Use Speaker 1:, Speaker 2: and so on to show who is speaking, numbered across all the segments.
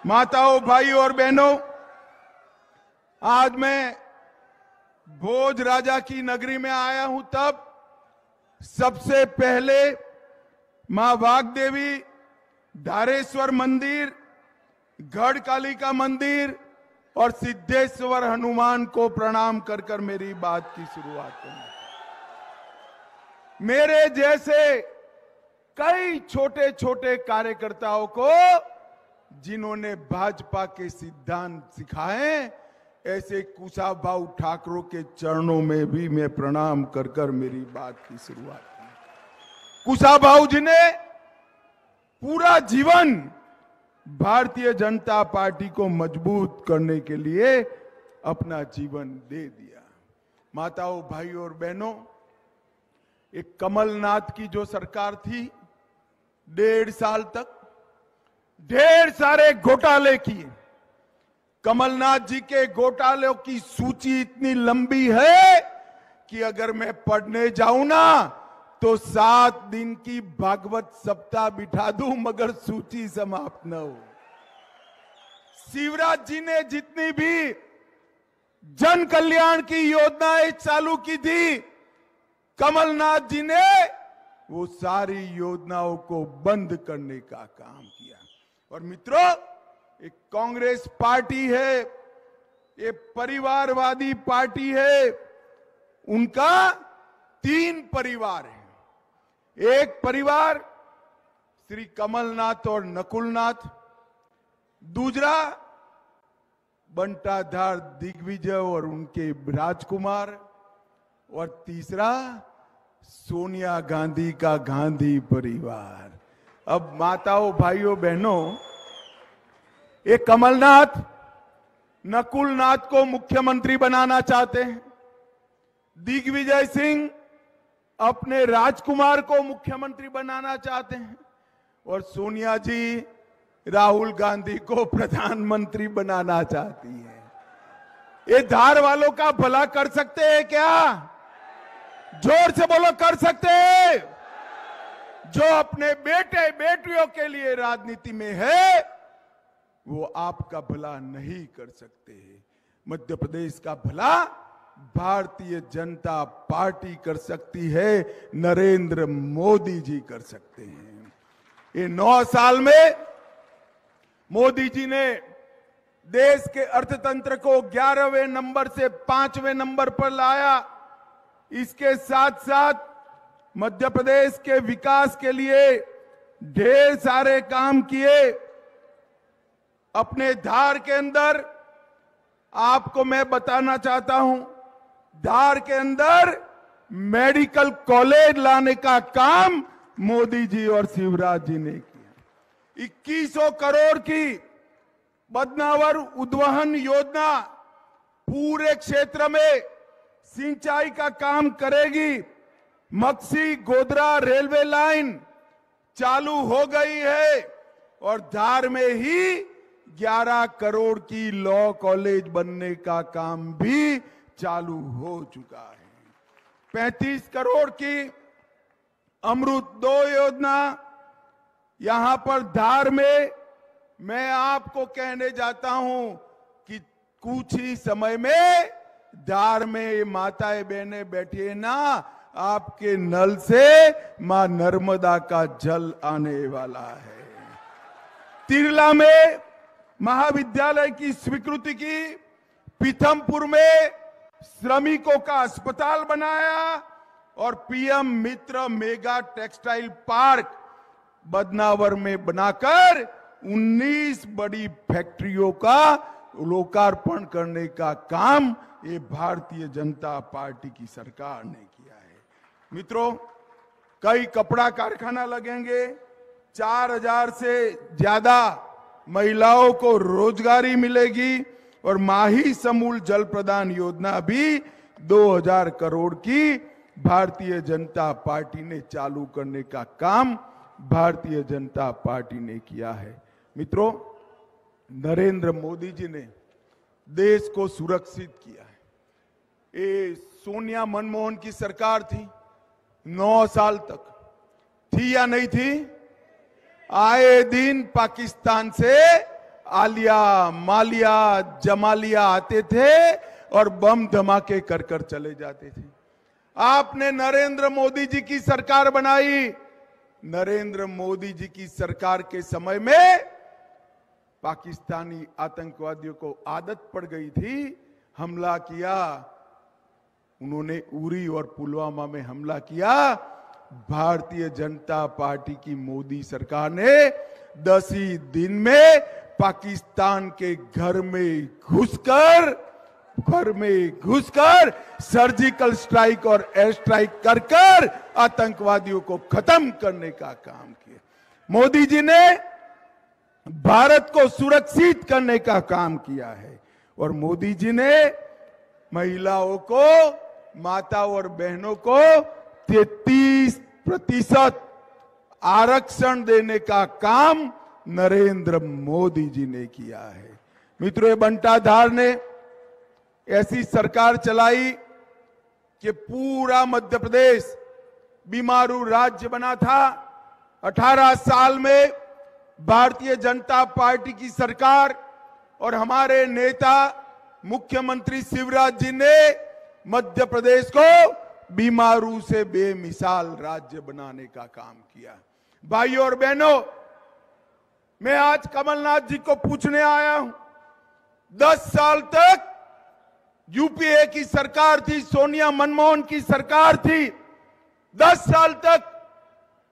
Speaker 1: माताओं, भाइयों और बहनों, आज मैं भोज राजा की नगरी में आया हूं। तब सबसे पहले मां वाग्देवी, धारेश्वर मंदिर, गढ़कालिका मंदिर और सिद्धेश्वर हनुमान को प्रणाम कर कर मेरी बात की शुरुआत करूंगा। मेरे जैसे कई छोटे छोटे कार्यकर्ताओं को जिन्होंने भाजपा के सिद्धांत सिखाए, ऐसे कुशाभाऊ ठाकरे के चरणों में भी मैं प्रणाम कर कर मेरी बात की शुरुआत की। कुशाभाऊ जी ने पूरा जीवन भारतीय जनता पार्टी को मजबूत करने के लिए अपना जीवन दे दिया। माताओं, भाइयों और बहनों, एक कमलनाथ की जो सरकार थी, 1.5 साल तक ढेर सारे घोटाले किए। कमलनाथ जी के घोटालों की सूची इतनी लंबी है कि अगर मैं पढ़ने जाऊं ना तो 7 दिन की भागवत सप्ताह बिठा दूं मगर सूची समाप्त न हो। शिवराज जी ने जितनी भी जन कल्याण की योजनाएं चालू की थी, कमलनाथ जी ने वो सारी योजनाओं को बंद करने का काम किया। और मित्रों, एक कांग्रेस पार्टी है, ये परिवारवादी पार्टी है, उनका 3 परिवार है। एक परिवार श्री कमलनाथ और नकुलनाथ, दूसरा बंटाधार दिग्विजय और उनके राजकुमार, और तीसरा सोनिया गांधी का गांधी परिवार। अब माताओं, भाइयों, बहनों, ये कमलनाथ नकुलनाथ को मुख्यमंत्री बनाना चाहते हैं, दिग्विजय सिंह अपने राजकुमार को मुख्यमंत्री बनाना चाहते हैं, और सोनिया जी राहुल गांधी को प्रधानमंत्री बनाना चाहती है। ये धार वालों का भला कर सकते हैं क्या? जोर से बोलो, कर सकते हैं? जो अपने बेटे बेटियों के लिए राजनीति में है, वो आपका भला नहीं कर सकते। मध्य प्रदेश का भला भारतीय जनता पार्टी कर सकती है, नरेंद्र मोदी जी कर सकते हैं। ये 9 साल में मोदी जी ने देश के अर्थतंत्र को 11वें नंबर से 5वें नंबर पर लाया। इसके साथ साथ मध्य प्रदेश के विकास के लिए ढेर सारे काम किए। अपने धार के अंदर आपको मैं बताना चाहता हूं, धार के अंदर मेडिकल कॉलेज लाने का काम मोदी जी और शिवराज जी ने किया। 2100 करोड़ की बदनावर उद्वहन योजना पूरे क्षेत्र में सिंचाई का काम करेगी। मक्सी गोधरा रेलवे लाइन चालू हो गई है और धार में ही 11 करोड़ की लॉ कॉलेज बनने का काम भी चालू हो चुका है। 35 करोड़ की अमृत 2 योजना यहां पर धार में, मैं आपको कहने जाता हूं कि कुछ ही समय में धार में माताएं बहनें बैठी है ना, आपके नल से मां नर्मदा का जल आने वाला है। तिरला में महाविद्यालय की स्वीकृति की, पीथमपुर में श्रमिकों का अस्पताल बनाया और पीएम मित्र मेगा टेक्सटाइल पार्क बदनावर में बनाकर 19 बड़ी फैक्ट्रियों का लोकार्पण करने का काम ये भारतीय जनता पार्टी की सरकार ने किया है। मित्रों, कई कपड़ा कारखाना लगेंगे, 4000 से ज्यादा महिलाओं को रोजगारी मिलेगी और माही समूल जल प्रदान योजना भी 2000 करोड़ की भारतीय जनता पार्टी ने चालू करने का काम भारतीय जनता पार्टी ने किया है। मित्रों, नरेंद्र मोदी जी ने देश को सुरक्षित किया है। ये सोनिया मनमोहन की सरकार थी, 9 साल तक थी या नहीं थी? आए दिन पाकिस्तान से आलिया, मालिया, जमालिया आते थे और बम धमाके कर कर चले जाते थे। आपने नरेंद्र मोदी जी की सरकार बनाई। नरेंद्र मोदी जी की सरकार के समय में पाकिस्तानी आतंकवादियों को आदत पड़ गई थी, हमला किया। उन्होंने उरी और पुलवामा में हमला किया। भारतीय जनता पार्टी की मोदी सरकार ने 10 ही दिन में पाकिस्तान के घर में घुसकर सर्जिकल स्ट्राइक और एयर स्ट्राइक कर कर आतंकवादियों को खत्म करने का काम किया। मोदी जी ने भारत को सुरक्षित करने का काम किया है और मोदी जी ने महिलाओं को, माताओं और बहनों को 33% आरक्षण देने का काम नरेंद्र मोदी जी ने किया है। मित्रों, ये बंटाधार ने ऐसी सरकार चलाई कि पूरा मध्य प्रदेश बीमारू राज्य बना था। 18 साल में भारतीय जनता पार्टी की सरकार और हमारे नेता मुख्यमंत्री शिवराज जी ने मध्य प्रदेश को बीमारू से बेमिसाल राज्य बनाने का काम किया। भाइयों और बहनों, मैं आज कमलनाथ जी को पूछने आया हूं। 10 साल तक यूपीए की सरकार थी, सोनिया मनमोहन की सरकार थी। 10 साल तक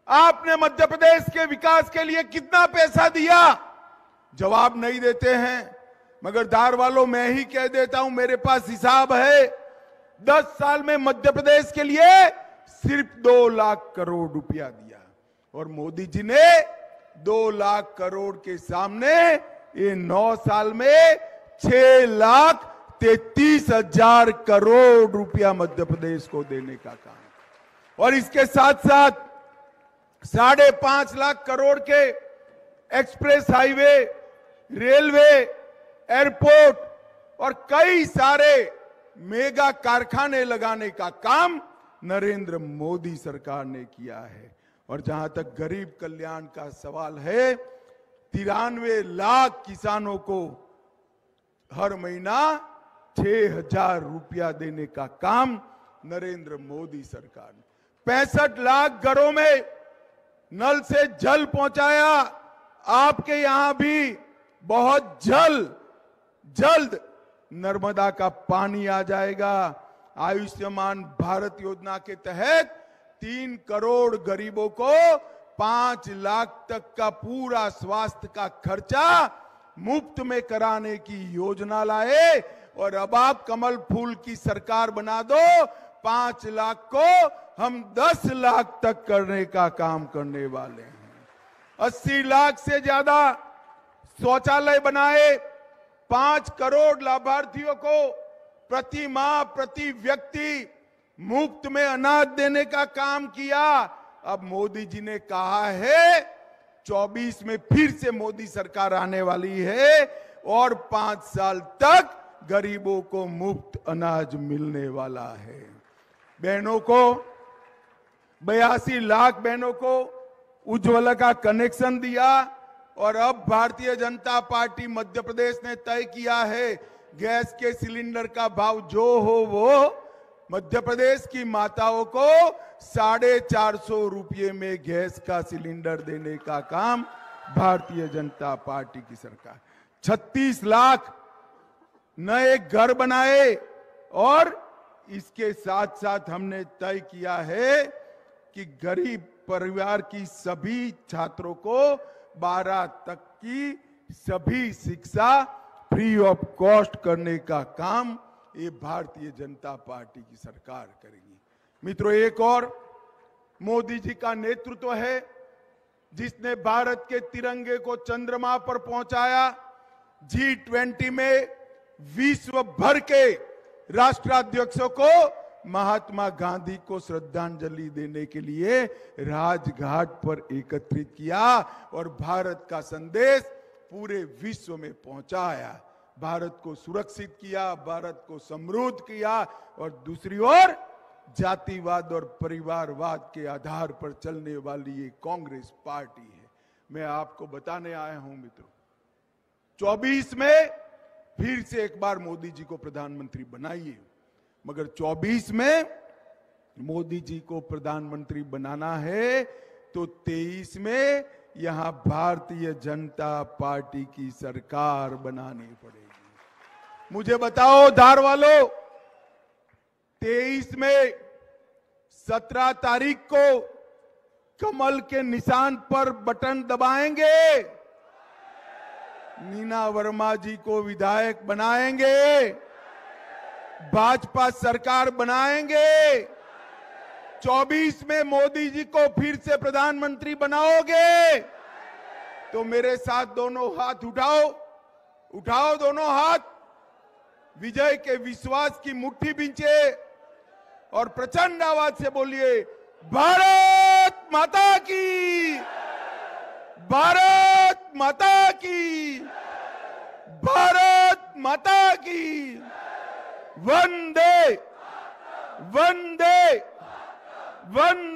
Speaker 1: आपने मध्य प्रदेश के विकास के लिए कितना पैसा दिया? जवाब नहीं देते हैं। मगर धार वालों, मैं ही कह देता हूं, मेरे पास हिसाब है। 10 साल में मध्य प्रदेश के लिए सिर्फ 2 लाख करोड़ रुपया दिया और मोदी जी ने 2 लाख करोड़ के सामने ये 9 साल में 6,33,000 करोड़ रुपया मध्य प्रदेश को देने का काम। और इसके साथ साथ 5.5 लाख करोड़ के एक्सप्रेस हाईवे, रेलवे, एयरपोर्ट और कई सारे मेगा कारखाने लगाने का काम नरेंद्र मोदी सरकार ने किया है। और जहां तक गरीब कल्याण का सवाल है, 93 लाख किसानों को हर महीना 6,000 रुपया देने का काम नरेंद्र मोदी सरकार ने। 65 लाख घरों में नल से जल पहुंचाया। आपके यहां भी बहुत जल्द नर्मदा का पानी आ जाएगा। आयुष्मान भारत योजना के तहत 3 करोड़ गरीबों को 5 लाख तक का पूरा स्वास्थ्य का खर्चा मुफ्त में कराने की योजना लाए। और अब आप कमल फूल की सरकार बना दो, 5 लाख को हम 10 लाख तक करने का काम करने वाले हैं। 80 लाख से ज्यादा शौचालय बनाए। 5 करोड़ लाभार्थियों को प्रति माह, प्रति व्यक्ति मुफ्त में अनाज देने का काम किया। अब मोदी जी ने कहा है 24 में फिर से मोदी सरकार आने वाली है और 5 साल तक गरीबों को मुफ्त अनाज मिलने वाला है। बहनों को 82 लाख बहनों को उज्ज्वला का कनेक्शन दिया। और अब भारतीय जनता पार्टी मध्य प्रदेश ने तय किया है, गैस के सिलेंडर का भाव जो हो वो मध्य प्रदेश की माताओं को 450 रुपये में गैस का सिलेंडर देने का काम भारतीय जनता पार्टी की सरकार। 36 लाख नए घर बनाए। और इसके साथ साथ हमने तय किया है कि गरीब परिवार की सभी छात्रों को 12 तक की सभी शिक्षा फ्री ऑफ कॉस्ट करने का काम ये भारतीय जनता पार्टी की सरकार करेगी। मित्रों, एक और मोदी जी का नेतृत्व है जिसने भारत के तिरंगे को चंद्रमा पर पहुंचाया। G20 में विश्व भर के राष्ट्राध्यक्षों को महात्मा गांधी को श्रद्धांजलि देने के लिए राजघाट पर एकत्रित किया और भारत का संदेश पूरे विश्व में पहुंचाया। भारत को सुरक्षित किया, भारत को समृद्ध किया। और दूसरी ओर जातिवाद और परिवारवाद के आधार पर चलने वाली ये कांग्रेस पार्टी है। मैं आपको बताने आया हूं मित्रों, 24 में फिर से एक बार मोदी जी को प्रधानमंत्री बनाइए, मगर 24 में मोदी जी को प्रधानमंत्री बनाना है तो 23 में यहां भारतीय जनता पार्टी की सरकार बनानी पड़ेगी। मुझे बताओ धार वालों, 23 में 17 तारीख को कमल के निशान पर बटन दबाएंगे, नीना वर्मा जी को विधायक बनाएंगे, भाजपा सरकार बनाएंगे, 24 में मोदी जी को फिर से प्रधानमंत्री बनाओगे तो मेरे साथ दोनों हाथ उठाओ, उठाओ दोनों हाथ, विजय के विश्वास की मुट्ठी बींचे और प्रचंड आवाज से बोलिए, भारत माता की, भारत माता की, भारत माता की, वंदे वंदे वंदे।